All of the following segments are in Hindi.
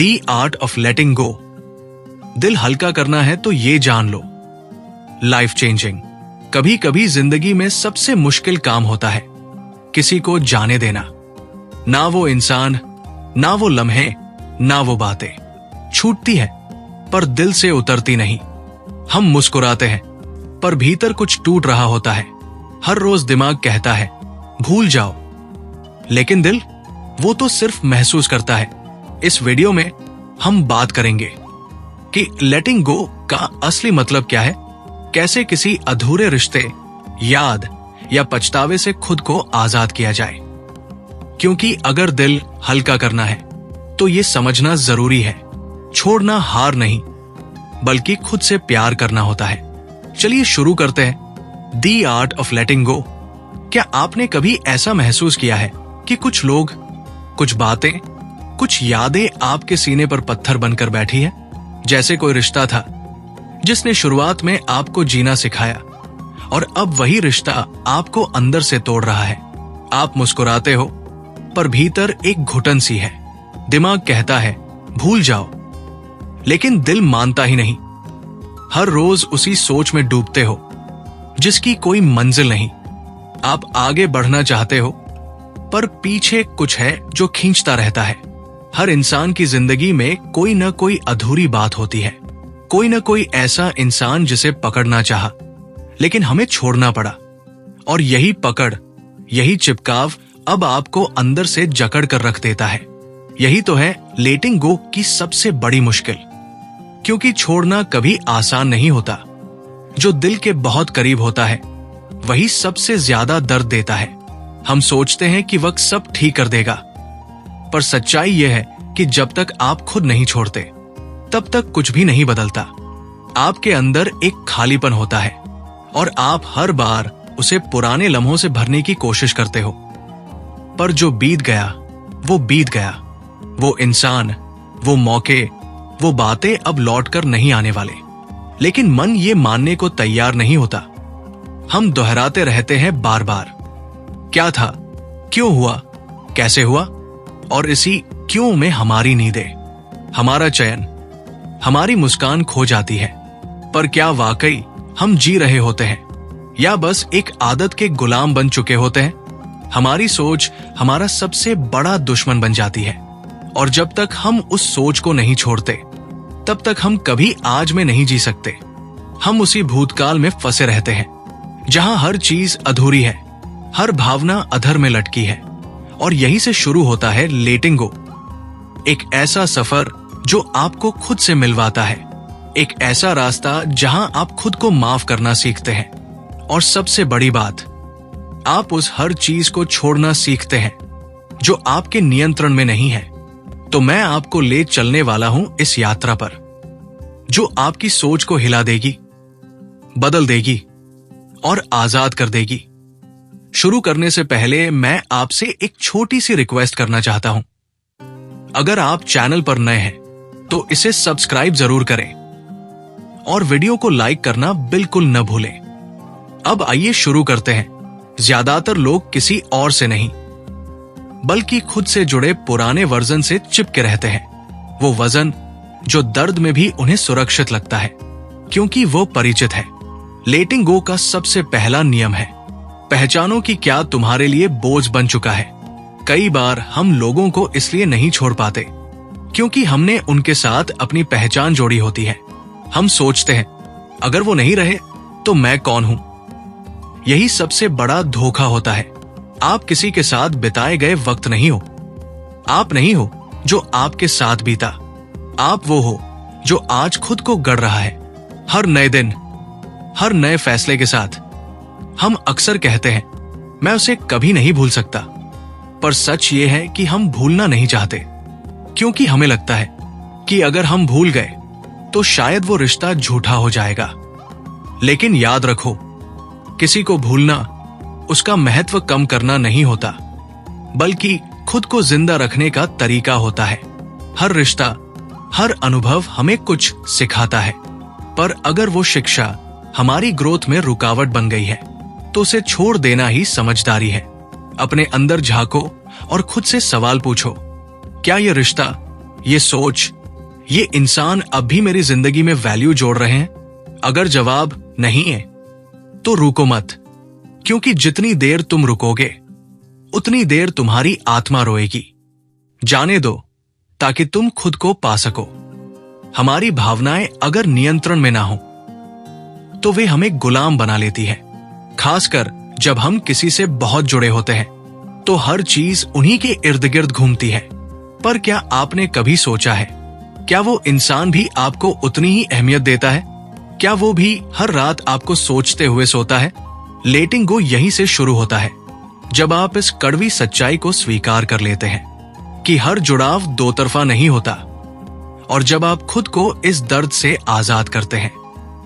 दी आर्ट ऑफ लेटिंग गो। दिल हल्का करना है तो ये जान लो, लाइफ चेंजिंग। कभी कभी जिंदगी में सबसे मुश्किल काम होता है किसी को जाने देना। ना वो इंसान, ना वो लम्हे, ना वो बातें। छूटती है पर दिल से उतरती नहीं। हम मुस्कुराते हैं पर भीतर कुछ टूट रहा होता है। हर रोज दिमाग कहता है भूल जाओ, लेकिन दिल वो तो सिर्फ महसूस करता है। इस वीडियो में हम बात करेंगे कि लेटिंग गो का असली मतलब क्या है, कैसे किसी अधूरे रिश्ते, याद या पछतावे से खुद को आजाद किया जाए। क्योंकि अगर दिल हल्का करना है तो ये समझना जरूरी है, छोड़ना हार नहीं बल्कि खुद से प्यार करना होता है। चलिए शुरू करते हैं दी आर्ट ऑफ लेटिंग गो। क्या आपने कभी ऐसा महसूस किया है कि कुछ लोग, कुछ बातें, कुछ यादें आपके सीने पर पत्थर बनकर बैठी है? जैसे कोई रिश्ता था जिसने शुरुआत में आपको जीना सिखाया और अब वही रिश्ता आपको अंदर से तोड़ रहा है। आप मुस्कुराते हो पर भीतर एक घुटन सी है। दिमाग कहता है भूल जाओ, लेकिन दिल मानता ही नहीं। हर रोज उसी सोच में डूबते हो जिसकी कोई मंजिल नहीं। आप आगे बढ़ना चाहते हो पर पीछे कुछ है जो खींचता रहता है। हर इंसान की जिंदगी में कोई न कोई अधूरी बात होती है, कोई न कोई ऐसा इंसान जिसे पकड़ना चाहा लेकिन हमें छोड़ना पड़ा। और यही पकड़, यही चिपकाव अब आपको अंदर से जकड़ कर रख देता है। यही तो है लेटिंग गो की सबसे बड़ी मुश्किल। क्योंकि छोड़ना कभी आसान नहीं होता। जो दिल के बहुत करीब होता है वही सबसे ज्यादा दर्द देता है। हम सोचते हैं कि वक्त सब ठीक कर देगा, पर सच्चाई यह है कि जब तक आप खुद नहीं छोड़ते तब तक कुछ भी नहीं बदलता। आपके अंदर एक खालीपन होता है और आप हर बार उसे पुराने लम्हों से भरने की कोशिश करते हो। पर जो बीत गया वो बीत गया। वो इंसान, वो मौके, वो बातें अब लौटकर नहीं आने वाले। लेकिन मन ये मानने को तैयार नहीं होता। हम दोहराते रहते हैं बार बार, क्या था, क्यों हुआ, कैसे हुआ। और इसी क्यों में हमारी नींदें, हमारा चयन, हमारी मुस्कान खो जाती है। पर क्या वाकई हम जी रहे होते हैं या बस एक आदत के गुलाम बन चुके होते हैं? हमारी सोच हमारा सबसे बड़ा दुश्मन बन जाती है। और जब तक हम उस सोच को नहीं छोड़ते तब तक हम कभी आज में नहीं जी सकते। हम उसी भूतकाल में फंसे रहते हैं जहां हर चीज अधूरी है, हर भावना अधर में लटकी है। और यहीं से शुरू होता है लेटिंग गो, एक ऐसा सफर जो आपको खुद से मिलवाता है, एक ऐसा रास्ता जहां आप खुद को माफ करना सीखते हैं। और सबसे बड़ी बात, आप उस हर चीज को छोड़ना सीखते हैं जो आपके नियंत्रण में नहीं है। तो मैं आपको ले चलने वाला हूं इस यात्रा पर, जो आपकी सोच को हिला देगी, बदल देगी और आजाद कर देगी। शुरू करने से पहले मैं आपसे एक छोटी सी रिक्वेस्ट करना चाहता हूं। अगर आप चैनल पर नए हैं तो इसे सब्सक्राइब जरूर करें और वीडियो को लाइक करना बिल्कुल न भूलें। अब आइए शुरू करते हैं। ज्यादातर लोग किसी और से नहीं बल्कि खुद से जुड़े पुराने वर्जन से चिपके रहते हैं। वो वजन जो दर्द में भी उन्हें सुरक्षित लगता है क्योंकि वो परिचित है। लेटिंग गो का सबसे पहला नियम है, पहचानो कि क्या तुम्हारे लिए बोझ बन चुका है। कई बार हम लोगों को इसलिए नहीं छोड़ पाते क्योंकि हमने उनके साथ अपनी पहचान जोड़ी होती है। हम सोचते हैं अगर वो नहीं रहे तो मैं कौन हूं। यही सबसे बड़ा धोखा होता है। आप किसी के साथ बिताए गए वक्त नहीं हो। आप नहीं हो जो आपके साथ बीता। आप वो हो जो आज खुद को गढ़ रहा है, हर नए दिन, हर नए फैसले के साथ। हम अक्सर कहते हैं मैं उसे कभी नहीं भूल सकता, पर सच ये है कि हम भूलना नहीं चाहते क्योंकि हमें लगता है कि अगर हम भूल गए तो शायद वो रिश्ता झूठा हो जाएगा। लेकिन याद रखो, किसी को भूलना उसका महत्व कम करना नहीं होता, बल्कि खुद को जिंदा रखने का तरीका होता है। हर रिश्ता, हर अनुभव हमें कुछ सिखाता है, पर अगर वो शिक्षा हमारी ग्रोथ में रुकावट बन गई है तो उसे छोड़ देना ही समझदारी है। अपने अंदर झांको और खुद से सवाल पूछो, क्या यह रिश्ता ये सोच, ये इंसान अब भी मेरी जिंदगी में वैल्यू जोड़ रहे हैं? अगर जवाब नहीं है तो रुको मत, क्योंकि जितनी देर तुम रुकोगे उतनी देर तुम्हारी आत्मा रोएगी। जाने दो ताकि तुम खुद को पा सको। हमारी भावनाएं अगर नियंत्रण में ना हो तो वे हमें गुलाम बना लेती है। खासकर जब हम किसी से बहुत जुड़े होते हैं तो हर चीज उन्हीं के इर्द गिर्द घूमती है। पर क्या आपने कभी सोचा है, क्या वो इंसान भी आपको उतनी ही अहमियत देता है? क्या वो भी हर रात आपको सोचते हुए सोता है? लेटिंग गो यहीं से शुरू होता है, जब आप इस कड़वी सच्चाई को स्वीकार कर लेते हैं कि हर जुड़ाव दो तरफा नहीं होता, और जब आप खुद को इस दर्द से आजाद करते हैं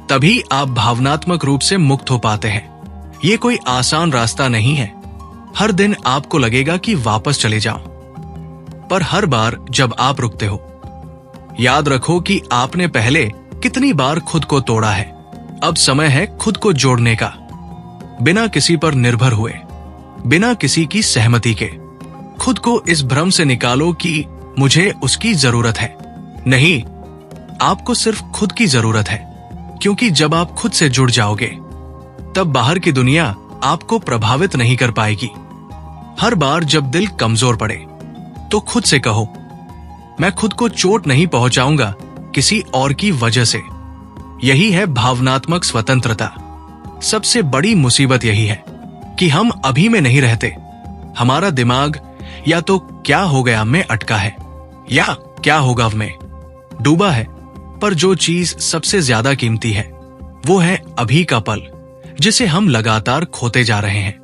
तभी आप भावनात्मक रूप से मुक्त हो पाते हैं। ये कोई आसान रास्ता नहीं है। हर दिन आपको लगेगा कि वापस चले जाओ, पर हर बार जब आप रुकते हो, याद रखो कि आपने पहले कितनी बार खुद को तोड़ा है। अब समय है खुद को जोड़ने का, बिना किसी पर निर्भर हुए, बिना किसी की सहमति के। खुद को इस भ्रम से निकालो कि मुझे उसकी जरूरत है। नहीं, आपको सिर्फ खुद की जरूरत है, क्योंकि जब आप खुद से जुड़ जाओगे तब बाहर की दुनिया आपको प्रभावित नहीं कर पाएगी। हर बार जब दिल कमजोर पड़े तो खुद से कहो, मैं खुद को चोट नहीं पहुंचाऊंगा किसी और की वजह से। यही है भावनात्मक स्वतंत्रता। सबसे बड़ी मुसीबत यही है कि हम अभी में नहीं रहते। हमारा दिमाग या तो क्या हो गया में अटका है, या क्या होगा में डूबा है। पर जो चीज सबसे ज्यादा कीमती है वो है अभी का पल, जिसे हम लगातार खोते जा रहे हैं।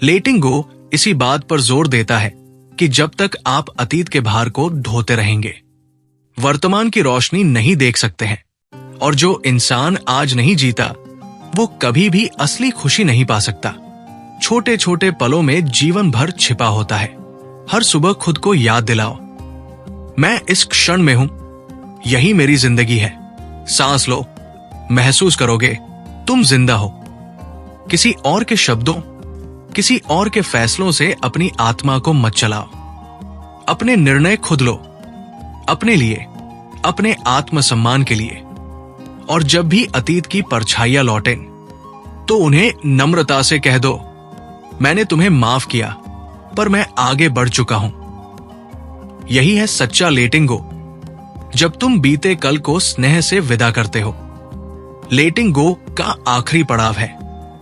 लेटिंग गो इसी बात पर जोर देता है कि जब तक आप अतीत के भार को ढोते रहेंगे, वर्तमान की रोशनी नहीं देख सकते हैं। और जो इंसान आज नहीं जीता वो कभी भी असली खुशी नहीं पा सकता। छोटे छोटे पलों में जीवन भर छिपा होता है। हर सुबह खुद को याद दिलाओ, मैं इस क्षण में हूं, यही मेरी जिंदगी है। सांस लो, महसूस करोगे तुम जिंदा हो। किसी और के शब्दों, किसी और के फैसलों से अपनी आत्मा को मत चलाओ। अपने निर्णय खुद लो, अपने लिए, अपने आत्मसम्मान के लिए। और जब भी अतीत की परछाइयां लौटें तो उन्हें नम्रता से कह दो, मैंने तुम्हें माफ किया, पर मैं आगे बढ़ चुका हूं। यही है सच्चा लेटिंग गो, जब तुम बीते कल को स्नेह से विदा करते हो। लेटिंग गो का आखिरी पड़ाव है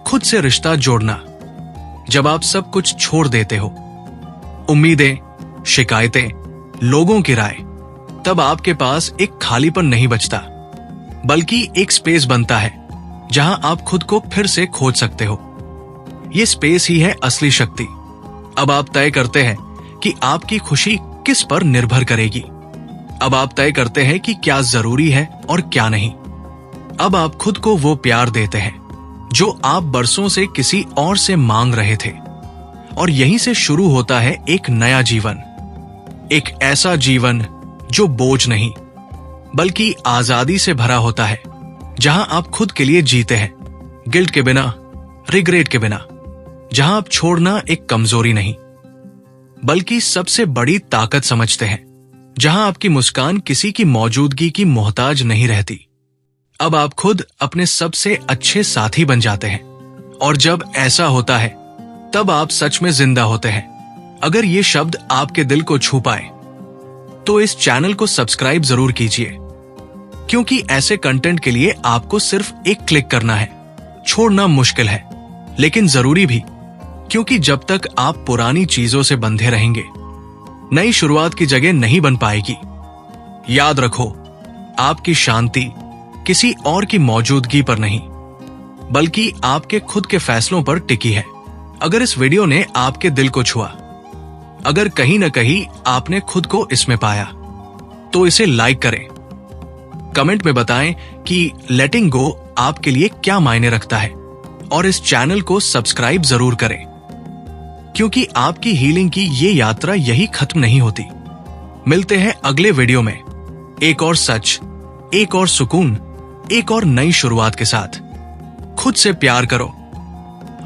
खुद से रिश्ता जोड़ना। जब आप सब कुछ छोड़ देते हो, उम्मीदें, शिकायतें, लोगों की राय, तब आपके पास एक खालीपन नहीं बचता, बल्कि एक स्पेस बनता है जहां आप खुद को फिर से खोज सकते हो। ये स्पेस ही है असली शक्ति। अब आप तय करते हैं कि आपकी खुशी किस पर निर्भर करेगी। अब आप तय करते हैं कि क्या जरूरी है और क्या नहीं। अब आप खुद को वो प्यार देते हैं जो आप बरसों से किसी और से मांग रहे थे। और यहीं से शुरू होता है एक नया जीवन, एक ऐसा जीवन जो बोझ नहीं बल्कि आजादी से भरा होता है, जहां आप खुद के लिए जीते हैं, गिल्ट के बिना, रिग्रेट के बिना। जहां आप छोड़ना एक कमजोरी नहीं बल्कि सबसे बड़ी ताकत समझते हैं, जहां आपकी मुस्कान किसी की मौजूदगी की मोहताज नहीं रहती। अब आप खुद अपने सबसे अच्छे साथी बन जाते हैं। और जब ऐसा होता है तब आप सच में जिंदा होते हैं। अगर ये शब्द आपके दिल को छू पाए तो इस चैनल को सब्सक्राइब जरूर कीजिए, क्योंकि ऐसे कंटेंट के लिए आपको सिर्फ एक क्लिक करना है। छोड़ना मुश्किल है लेकिन जरूरी भी, क्योंकि जब तक आप पुरानी चीजों से बंधे रहेंगे, नई शुरुआत की जगह नहीं बन पाएगी। याद रखो, आपकी शांति किसी और की मौजूदगी पर नहीं बल्कि आपके खुद के फैसलों पर टिकी है। अगर इस वीडियो ने आपके दिल को छुआ, अगर कहीं न कहीं आपने खुद को इसमें पाया, तो इसे लाइक करें। कमेंट में बताएं कि लेटिंग गो आपके लिए क्या मायने रखता है, और इस चैनल को सब्सक्राइब जरूर करें, क्योंकि आपकी हीलिंग की ये यात्रा यही खत्म नहीं होती। मिलते हैं अगले वीडियो में एक और सच, एक और सुकून, एक और नई शुरुआत के साथ। खुद से प्यार करो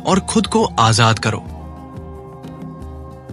और खुद को आजाद करो।